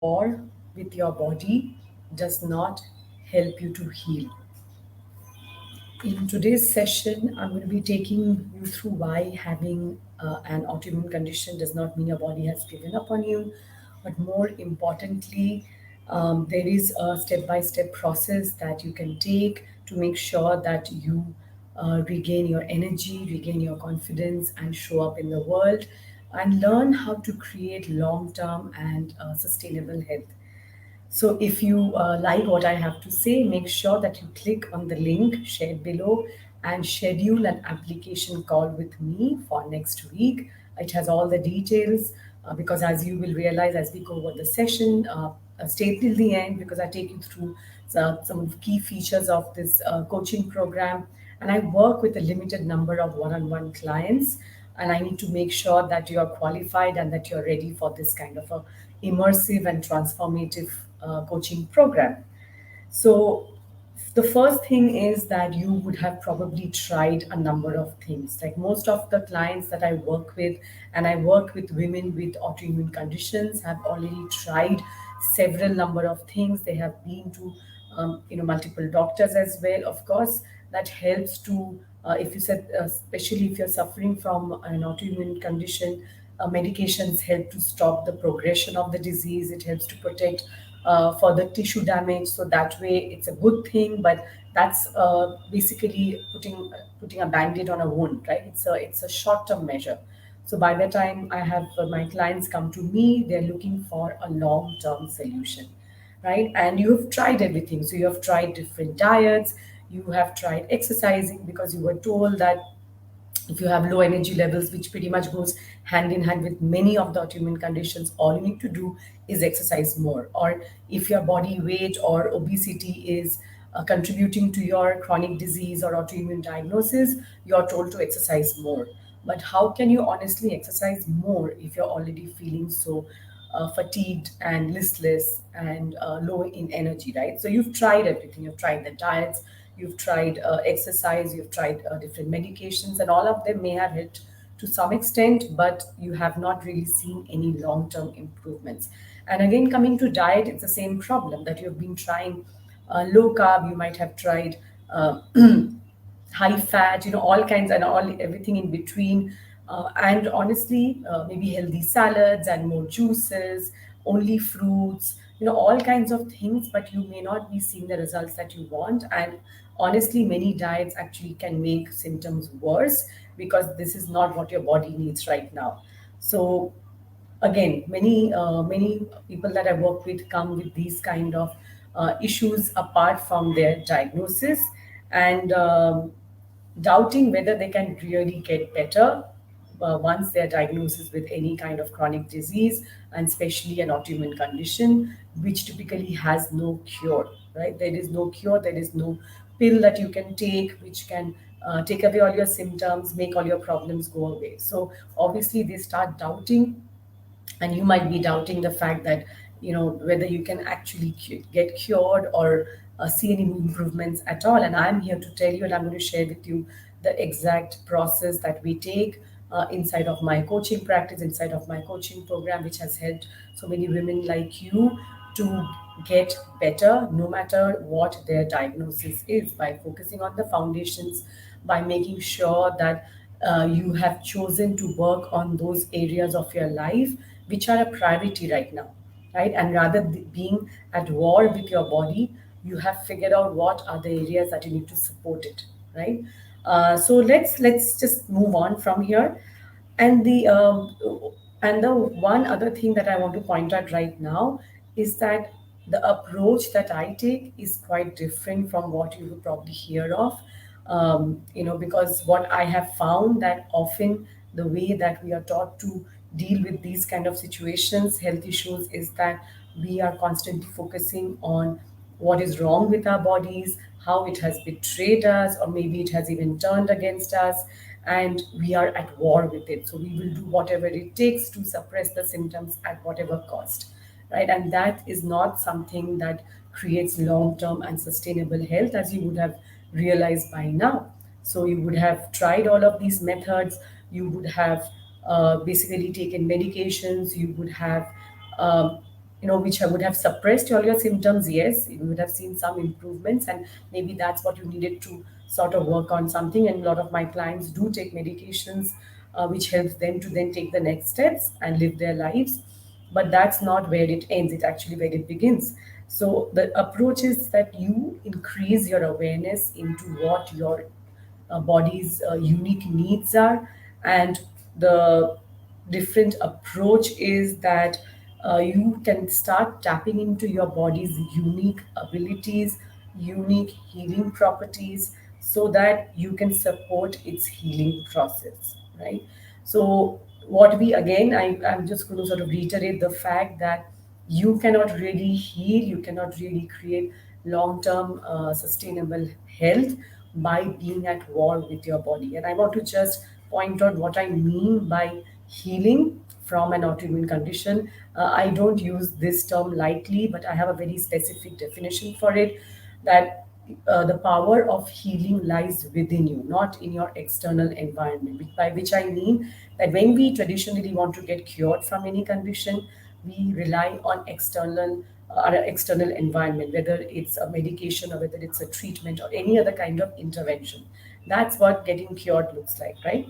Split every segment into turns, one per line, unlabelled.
war with your body does not help you to heal. In today's session, I'm going to be taking you through why having an autoimmune condition does not mean your body has given up on you, but more importantly, there is a step by step process that you can take to make sure that you regain your energy, regain your confidence, and show up in the world and learn how to create long term and sustainable health. So if you like what I have to say, make sure that you click on the link shared below and schedule an application call with me for next week. It has all the details because as you will realize as we go over the session, stay till the end because I take you through some of the key features of this coaching program. And I work with a limited number of one-on-one clients, and I need to make sure that you are qualified and that you're ready for this kind of a immersive and transformative coaching program. So the first thing is that you would have probably tried a number of things. Like most of the clients that I work with, and I work with women with autoimmune conditions, have already tried several number of things. They have been to multiple doctors as well. Of course, that helps to if you said especially if you're suffering from an autoimmune condition, medications help to stop the progression of the disease. It helps to protect for the tissue damage. So that way, it's a good thing. But that's basically putting a band-aid on a wound, right? It's a short-term measure. So by the time I have my clients come to me, they're looking for a long-term solution, right? And you have tried everything. So you have tried different diets, you have tried exercising because you were told that if you have low energy levels, which pretty much goes hand in hand with many of the autoimmune conditions, all you need to do is exercise more. Or if your body weight or obesity is contributing to your chronic disease or autoimmune diagnosis, you're told to exercise more. But how can you honestly exercise more if you're already feeling so fatigued and listless and low in energy, right? So you've tried everything. You've tried the diets, you've tried exercise, you've tried different medications, and all of them may have helped to some extent, but you have not really seen any long term improvements. And again, coming to diet, it's the same problem that you've been trying low carb, you might have tried high fat, all kinds and all everything in between. And honestly, maybe healthy salads and more juices, only fruits, all kinds of things, but you may not be seeing the results that you want. And honestly, many diets actually can make symptoms worse because this is not what your body needs right now. So again, many people that I work with come with these kind of issues apart from their diagnosis, and doubting whether they can really get better once they're diagnosed with any kind of chronic disease, and especially an autoimmune condition, which typically has no cure, right? There is no cure, there is no pill that you can take which can take away all your symptoms, make all your problems go away. So obviously, they start doubting, and you might be doubting the fact that whether you can actually get cured or see any improvements at all. And I'm here to tell you, and I'm going to share with you the exact process that we take inside of my coaching practice, inside of my coaching program, which has helped so many women like you to get better no matter what their diagnosis is, by focusing on the foundations, by making sure that you have chosen to work on those areas of your life which are a priority right now, right? And rather being at war with your body, you have figured out what are the areas that you need to support it, right? So let's just move on from here. And the one other thing that I want to point out right now is that the approach that I take is quite different from what you will probably hear of. Because what I have found that often the way that we are taught to deal with these kind of situations, health issues, is that we are constantly focusing on what is wrong with our bodies, how it has betrayed us, or maybe it has even turned against us, and we are at war with it. So we will do whatever it takes to suppress the symptoms at whatever cost, right? And that is not something that creates long term and sustainable health, as you would have realized by now. So you would have tried all of these methods, you would have basically taken medications, you would have which would have suppressed all your symptoms. Yes, you would have seen some improvements, and maybe that's what you needed to sort of work on something. And a lot of my clients do take medications, which helps them to then take the next steps and live their lives. But that's not where it ends, it's actually where it begins. So the approach is that you increase your awareness into what your body's unique needs are. And the different approach is that you can start tapping into your body's unique abilities, unique healing properties, so that you can support its healing process, right? So what we again, I'm just going to sort of reiterate the fact that you cannot really heal, you cannot really create long term sustainable health by being at war with your body. And I want to just point out what I mean by healing from an autoimmune condition. I don't use this term lightly, but I have a very specific definition for it, that the power of healing lies within you, not in your external environment. By which I mean that when we traditionally want to get cured from any condition, we rely on external environment, whether it's a medication or whether it's a treatment or any other kind of intervention. That's what getting cured looks like, right?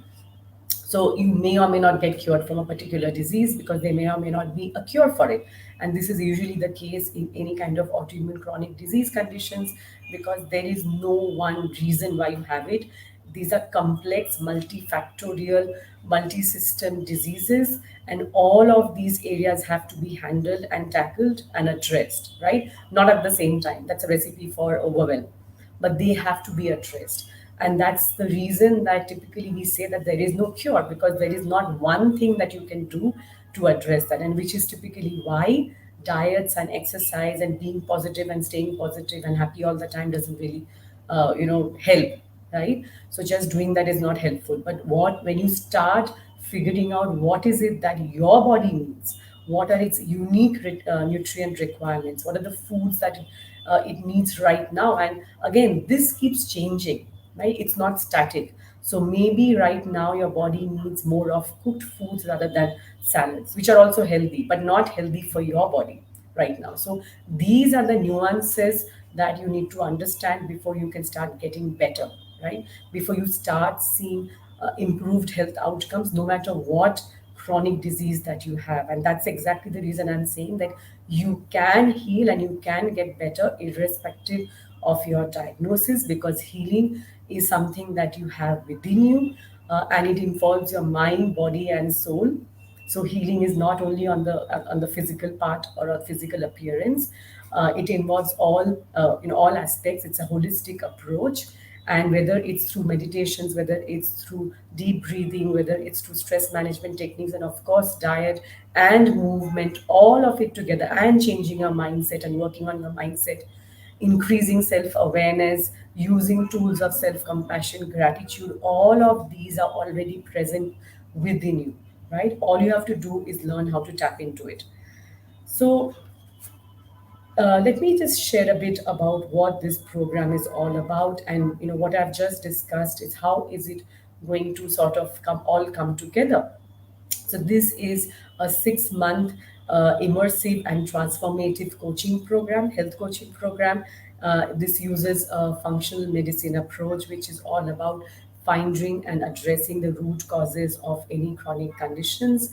So you may or may not get cured from a particular disease because there may or may not be a cure for it. And this is usually the case in any kind of autoimmune chronic disease conditions, because there is no one reason why you have it. These are complex, multifactorial, multi-system diseases, and all of these areas have to be handled and tackled and addressed, right? Not at the same time. That's a recipe for overwhelm, but they have to be addressed. And that's the reason that typically we say that there is no cure, because there is not one thing that you can do to address that. And which is typically why diets and exercise and being positive and staying positive and happy all the time doesn't really help, right? So just doing that is not helpful. But what when you start figuring out what is it that your body needs, what are its unique nutrient requirements, what are the foods that it needs right now. And again, this keeps changing, right? It's not static. So maybe right now your body needs more of cooked foods rather than salads, which are also healthy but not healthy for your body right now. So these are the nuances that you need to understand before you can start getting better, right? Before you start seeing improved health outcomes, no matter what chronic disease that you have. And that's exactly the reason I'm saying that you can heal and you can get better irrespective of your diagnosis, because healing is something that you have within you, and it involves your mind, body, and soul. So healing is not only on the physical part or a physical appearance. It involves all aspects. It's a holistic approach, and whether it's through meditations, whether it's through deep breathing, whether it's through stress management techniques, and of course diet and movement, all of it together, and changing your mindset and working on your mindset, increasing self awareness, using tools of self compassion, gratitude, all of these are already present within you, right? All you have to do is learn how to tap into it. So, let me just share a bit about what this program is all about. And what I've just discussed is how is it going to sort of come together. So this is a 6 month immersive and transformative coaching program, health coaching program. This uses a functional medicine approach, which is all about finding and addressing the root causes of any chronic conditions.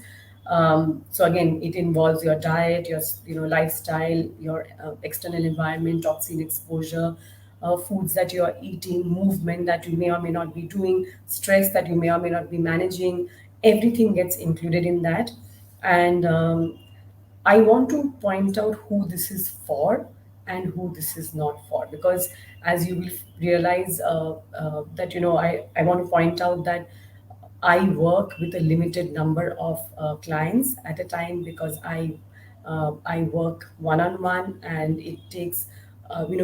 So again, it involves your diet, your lifestyle, your external environment, toxin exposure, foods that you are eating, movement that you may or may not be doing, stress that you may or may not be managing. Everything gets included in that. And I want to point out who this is for and who this is not for, because as you will realize that I want to point out that I work with a limited number of clients at a time, because I work one on one, and it takes we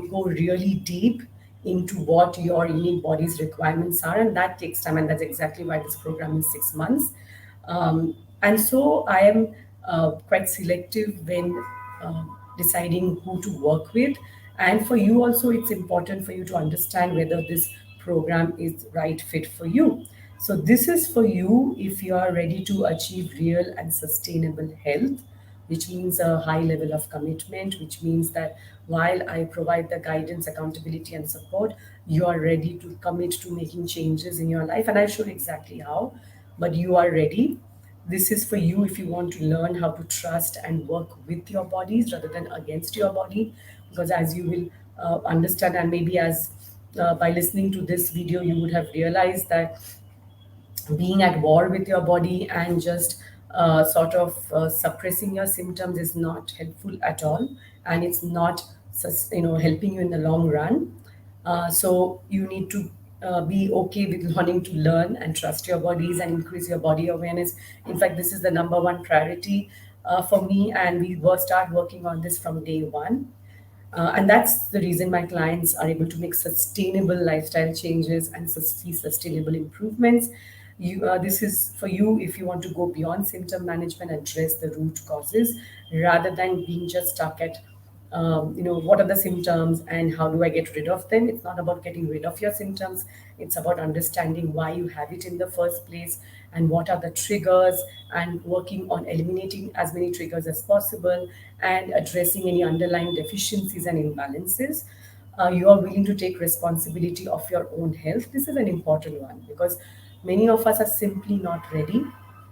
go really deep into what your unique body's requirements are, and that takes time, and that's exactly why this program is 6 months. And so I am quite selective when deciding who to work with. And for you also, it's important for you to understand whether this program is right fit for you. So this is for you if you are ready to achieve real and sustainable health which means a high level of commitment, which means that while I provide the guidance, accountability, and support, you are ready to commit to making changes in your life. And I'll show you exactly how, but you are ready. This is for you if you want to learn how to trust and work with your bodies rather than against your body. Because as you will understand, and maybe as by listening to this video, you would have realized that being at war with your body and just sort of suppressing your symptoms is not helpful at all, and it's not helping you in the long run. So you need to be okay with learning to learn and trust your bodies and increase your body awareness. In fact, this is the number one priority for me, and we will start working on this from day one. And that's the reason my clients are able to make sustainable lifestyle changes and see sustainable improvements. This is for you if you want to go beyond symptom management and address the root causes rather than being just stuck at what are the symptoms and how do I get rid of them. It's not about getting rid of your symptoms. It's about understanding why you have it in the first place and what are the triggers, and working on eliminating as many triggers as possible and addressing any underlying deficiencies and imbalances. You are willing to take responsibility of your own health. This is an important one because many of us are simply not ready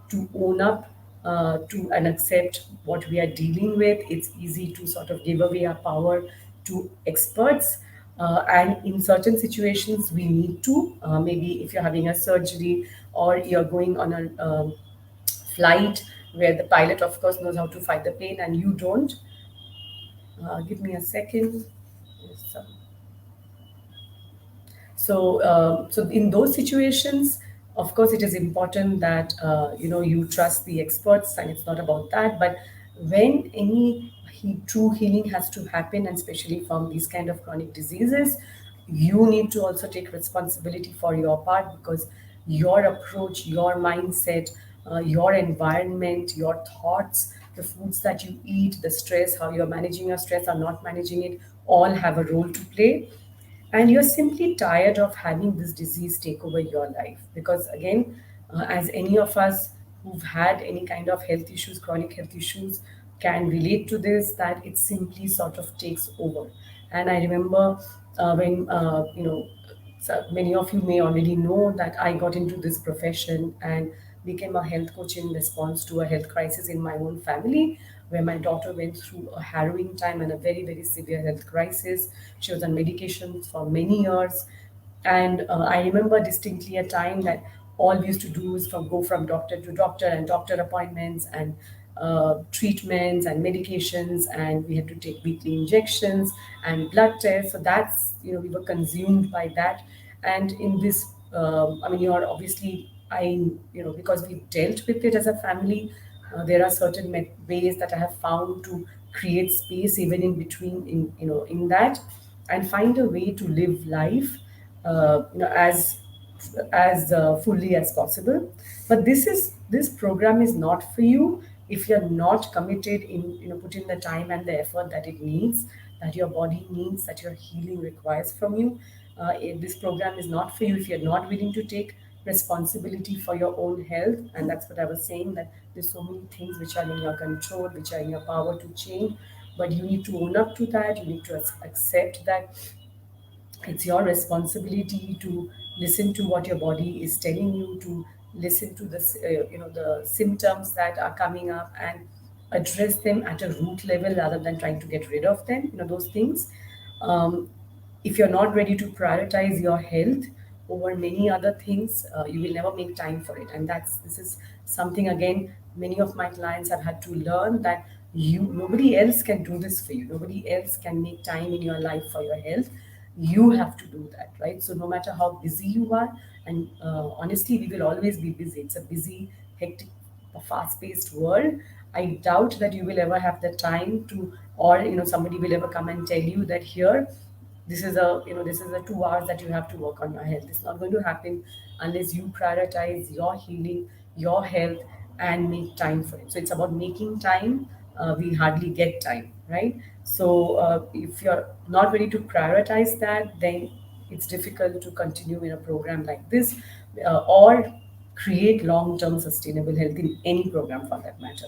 to own up to and accept what we are dealing with. It's easy to sort of give away our power to experts. And in certain situations, we need to. Maybe if you're having a surgery or you're going on a flight where the pilot, of course, knows how to fight the pain and you don't. Give me a second. Yes, so in those situations, of course, it is important that you trust the experts, and it's not about that. But when any true healing has to happen, and especially from these kind of chronic diseases, you need to also take responsibility for your part because your approach, your mindset, your environment, your thoughts, the foods that you eat, the stress, how you're managing your stress or not managing it, all have a role to play. And you're simply tired of having this disease take over your life because again, as any of us who've had any kind of health issues, chronic health issues, can relate to this, that it simply sort of takes over. And I remember when so many of you may already know that I got into this profession and became a health coach in response to a health crisis in my own family, where my daughter went through a harrowing time and a very, very severe health crisis. She was on medications for many years. And I remember distinctly a time that all we used to do is go from doctor to doctor and doctor appointments and treatments and medications, and we had to take weekly injections and blood tests. So that's, we were consumed by that. And in this, I mean, you're obviously, because we've dealt with it as a family, there are certain ways that I have found to create space even in between, in that, and find a way to live life, as fully as possible. But this program is not for you if you're not committed in, put in the time and the effort that it needs, that your body needs, that your healing requires from you. This program is not for you if you're not willing to take responsibility for your own health. And that's what I was saying, that there's so many things which are in your control, which are in your power to change, but you need to own up to that. You need to accept that it's your responsibility to listen to what your body is telling you, to listen to the symptoms that are coming up and address them at a root level rather than trying to get rid of them, those things. um, if you're not ready to prioritize your health over many other things, you will never make time for it. And this is something, again, many of my clients have had to learn, that nobody else can do this for you. Nobody else can make time in your life for your health. You have to do that, right? So no matter how busy you are, and honestly, we will always be busy. It's a busy, hectic, fast-paced world. I doubt that you will ever have the time to, or somebody will ever come and tell you that here, this is a 2 hours that you have to work on your health. It's not going to happen unless you prioritize your healing, your health, and make time for it. So it's about making time. We hardly get time, right? So if you're not ready to prioritize that, then it's difficult to continue in a program like this, or create long-term sustainable health in any program for that matter.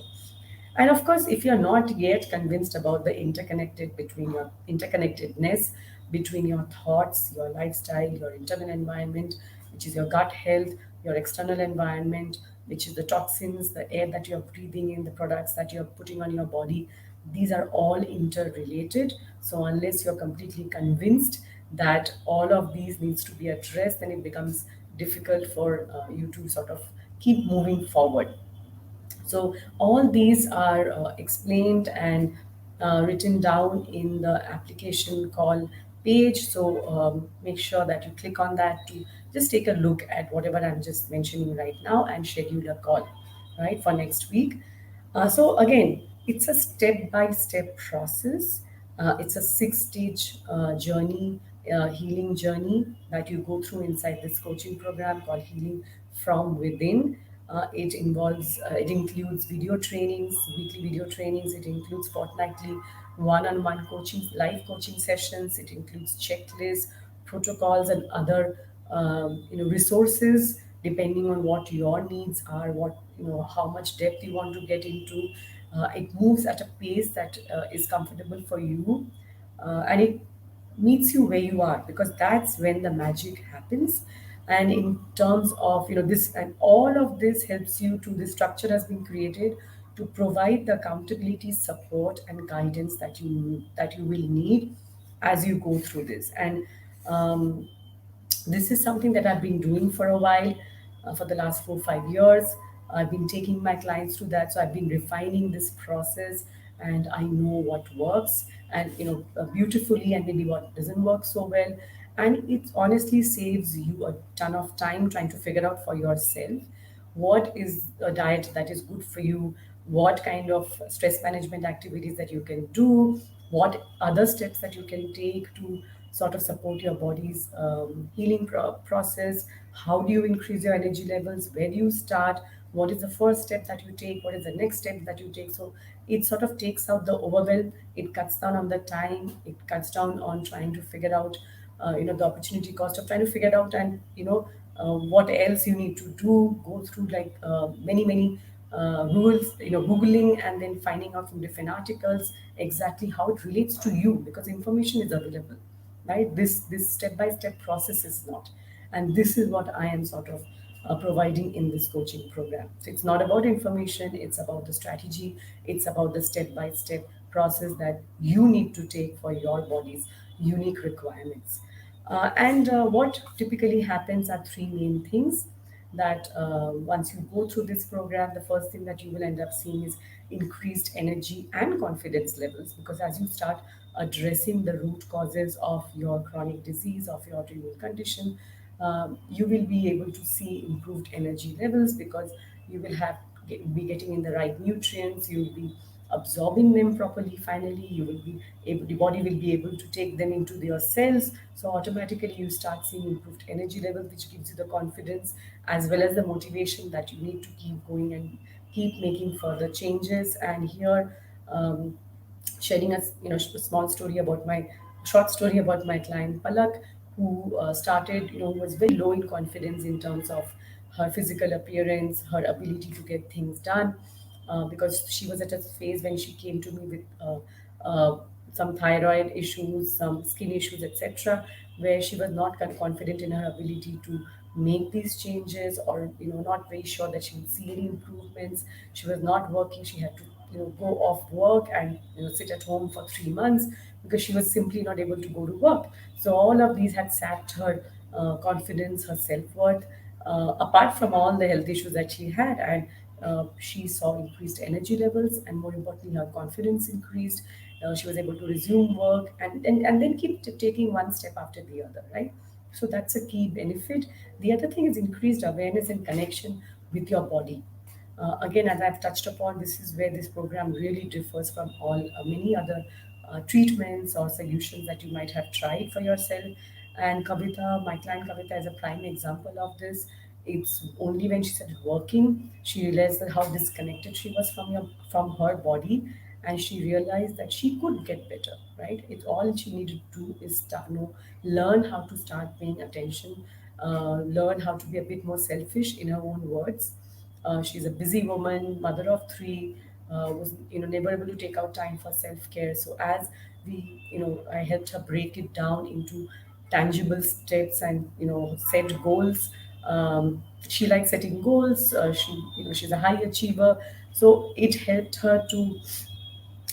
And of course, if you're not yet convinced about the interconnectedness between your thoughts, your lifestyle, your internal environment, which is your gut health, your external environment, which is the toxins, the air that you're breathing in, the products that you're putting on your body, these are all interrelated. So unless you're completely convinced that all of these needs to be addressed, then it becomes difficult for you to sort of keep moving forward. So all these are explained and written down in the application call page. So make sure that you click on that to just take a look at whatever I'm just mentioning right now and schedule a call, right, for next week. So again, it's a step-by-step process. It's a six-stage journey, healing journey that you go through inside this coaching program called Healing from Within. It includes video trainings, weekly video trainings. It includes fortnightly one-on-one coaching, live coaching sessions. It includes checklists, protocols, and other resources depending on what your needs are, what how much depth you want to get into. It moves at a pace that is comfortable for you, and it meets you where you are, because that's when the magic happens. And in terms of this, and all of this helps you to, this structure has been created to provide the accountability, support, and guidance that you will need as you go through this. And um, this is something that I've been doing for a while, for the last 4 5 years. I've been taking my clients through that, so I've been refining this process, and I know what works, and beautifully, and maybe what doesn't work so well. And it honestly saves you a ton of time trying to figure out for yourself what is a diet that is good for you, what kind of stress management activities that you can do, what other steps that you can take to sort of support your body's healing process. How do you increase your energy levels? Where do you start? What is the first step that you take? What is the next step that you take? So it sort of takes out the overwhelm. It cuts down on the time. It cuts down on trying to figure out the opportunity cost of trying to figure it out, and what else you need to do, go through like many rules, googling and then finding out from different articles exactly how it relates to you, because information is available, right? This step by step process is not. And this is what I am sort of providing in this coaching program. So it's not about information, it's about the strategy, it's about the step by step process that you need to take for your body's unique requirements. And what typically happens are three main things that once you go through this program, the first thing that you will end up seeing is increased energy and confidence levels, because as you start addressing the root causes of your chronic disease, of your autoimmune condition, you will be able to see improved energy levels, because you will be getting in the right nutrients, you will be absorbing them properly. Finally, you will be able, the body will be able to take them into your cells, so automatically you start seeing improved energy levels, which gives you the confidence as well as the motivation that you need to keep going and keep making further changes. And here, sharing a small story about my short story about my client Palak, who started, was very low in confidence in terms of her physical appearance, her ability to get things done, because she was at a phase when she came to me with some thyroid issues, some skin issues, etc., where she was not confident in her ability to make these changes, or not very sure that she would see any improvements. She was not working. She had to go off work and sit at home for 3 months, because she was simply not able to go to work. So all of these had sapped her confidence, her self-worth, apart from all the health issues that she had. And she saw increased energy levels, and more importantly, her confidence increased. She was able to resume work, and then keep taking one step after the other, right? So that's a key benefit. The other thing is increased awareness and connection with your body. Again, as I've touched upon, this is where this program really differs from all many other treatments or solutions that you might have tried for yourself. And Kavita, my client Kavita, is a prime example of this. It's only when she started working, she realized that how disconnected she was from her body, and she realized that she could get better. Right? It's all she needed to do is start, learn how to start paying attention, learn how to be a bit more selfish, in her own words. She's a busy woman, mother of three, was never able to take out time for self care. So as we I helped her break it down into tangible steps and set goals. She likes setting goals. She's a high achiever, so it helped her to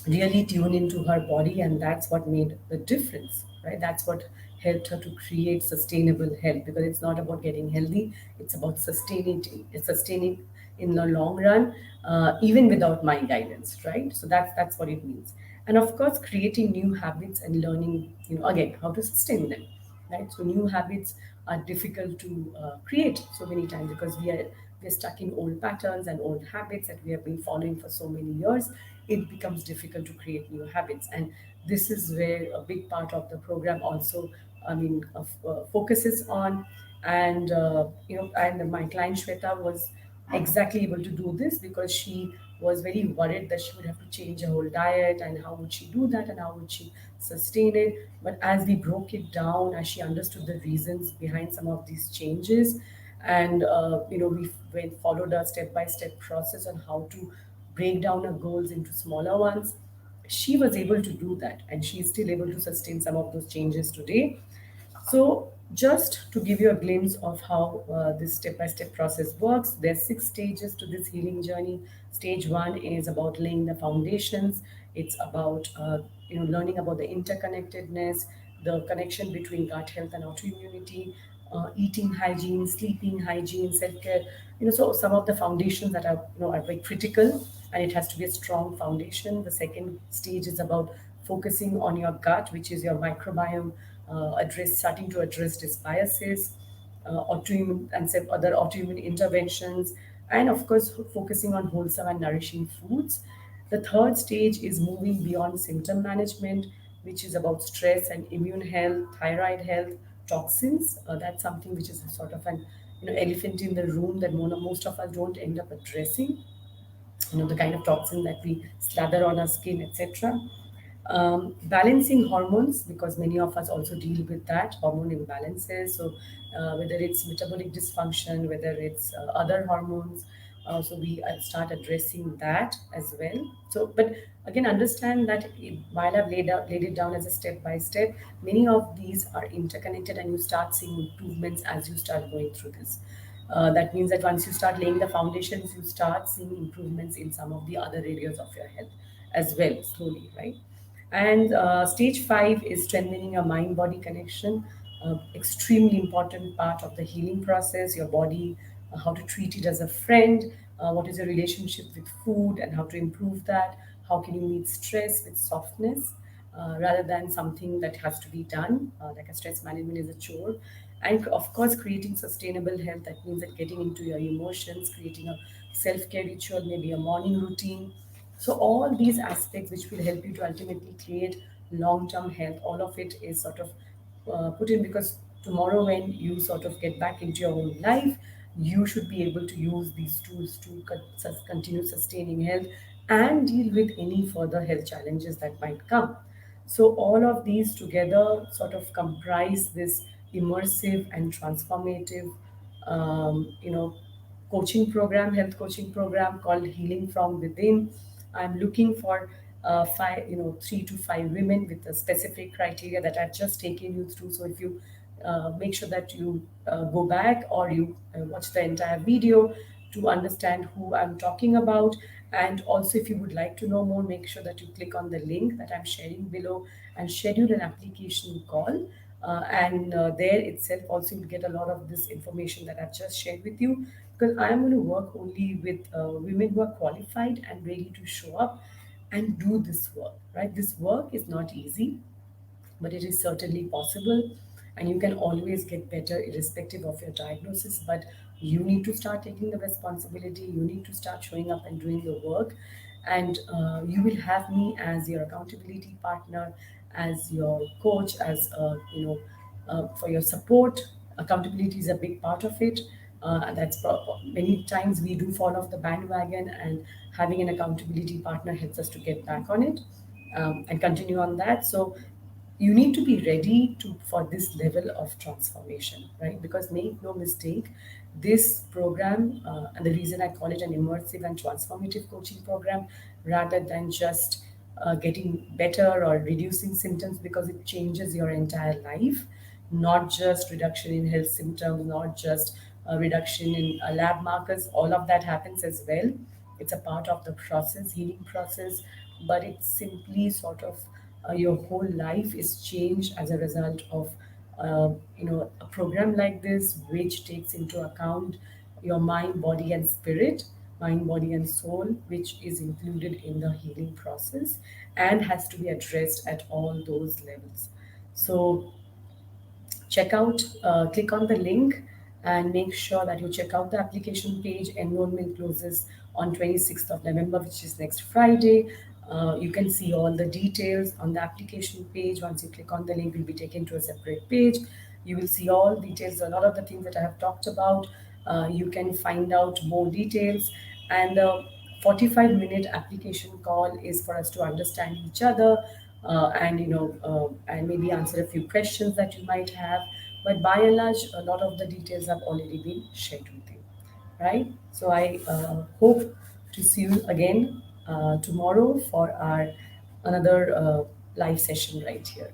really tune into her body, and that's what made the difference, right? That's what helped her to create sustainable health, because it's not about getting healthy, it's about sustaining in the long run, even without my guidance, right? So that's what it means. And of course, creating new habits and learning, again, how to sustain them, right? So new habits are difficult to create so many times, because we're stuck in old patterns and old habits that we have been following for so many years. It becomes difficult to create new habits, and this is where a big part of the program also, focuses on. And and my client Shweta was exactly able to do this, because she was very worried that she would have to change her whole diet, and how would she do that and how would she sustain it. But as we broke it down, as she understood the reasons behind some of these changes, and we followed a step-by-step process on how to break down her goals into smaller ones, she was able to do that, and she's still able to sustain some of those changes today. So, just to give you a glimpse of how this step by step process works, there's 6 stages to this healing journey. Stage one is about laying the foundations. It's about learning about the interconnectedness, the connection between gut health and autoimmunity, eating hygiene, sleeping hygiene, self care. So some of the foundations that are very critical, and it has to be a strong foundation. The second stage is about focusing on your gut, which is your microbiome, starting to address dysbiosis, autoimmune and some other autoimmune interventions, and of course focusing on wholesome and nourishing foods. The third stage is moving beyond symptom management, which is about stress and immune health, thyroid health, toxins. That's something which is a sort of an elephant in the room that most of us don't end up addressing. The kind of toxin that we slather on our skin, etc. Balancing hormones, because many of us also deal with that hormone imbalances. So whether it's metabolic dysfunction, whether it's other hormones, so we start addressing that as well. So, but again, understand that while I've laid it down as a step by step, many of these are interconnected, and you start seeing improvements as you start going through this. That means that once you start laying the foundations, you start seeing improvements in some of the other areas of your health as well, slowly, right? And stage five is strengthening a mind body connection, extremely important part of the healing process. Your body, how to treat it as a friend, what is your relationship with food, and how to improve that. How can you meet stress with softness, rather than something that has to be done, like a stress management is a chore. And of course, creating sustainable health, that means that getting into your emotions, creating a self care ritual, maybe a morning routine. So all these aspects which will help you to ultimately create long-term health, all of it is sort of put in, because tomorrow when you sort of get back into your own life, you should be able to use these tools to continue sustaining health and deal with any further health challenges that might come. So all of these together sort of comprise this immersive and transformative, coaching program, health coaching program called Healing from Within. I'm looking for five, 3 to 5 women with a specific criteria that I've just taken you through. So if you make sure that you go back, or you watch the entire video to understand who I'm talking about. And also, if you would like to know more, make sure that you click on the link that I'm sharing below and schedule an application call. And there itself also you'll get a lot of this information that I've just shared with you, because I'm going to work only with women who are qualified and ready to show up and do this work, right? This work is not easy, but it is certainly possible, and you can always get better irrespective of your diagnosis. But you need to start taking the responsibility, you need to start showing up and doing the work. And you will have me as your accountability partner, as your coach, as for your support. Accountability is a big part of it. Many times we do fall off the bandwagon, and having an accountability partner helps us to get back on it, and continue on that. So you need to be ready to for this level of transformation, right? Because make no mistake, this program, and the reason I call it an immersive and transformative coaching program, rather than just getting better or reducing symptoms, because it changes your entire life. Not just reduction in health symptoms, not just reduction in lab markers, all of that happens as well. It's a part of the process, healing process, but it's simply sort of your whole life is changed as a result of a program like this, which takes into account your mind, body, and spirit, mind, body, and soul, which is included in the healing process and has to be addressed at all those levels. So check out, click on the link and make sure that you check out the application page. Enrollment closes on 26th of November, which is next Friday. You can see all the details on the application page. Once you click on the link, you'll be taken to a separate page. You will see all details, a lot of the things that I have talked about. You can find out more details. And the 45-minute application call is for us to understand each other, and maybe answer a few questions that you might have. But by and large, a lot of the details have already been shared with you, right? So I hope to see you again tomorrow for our another live session right here.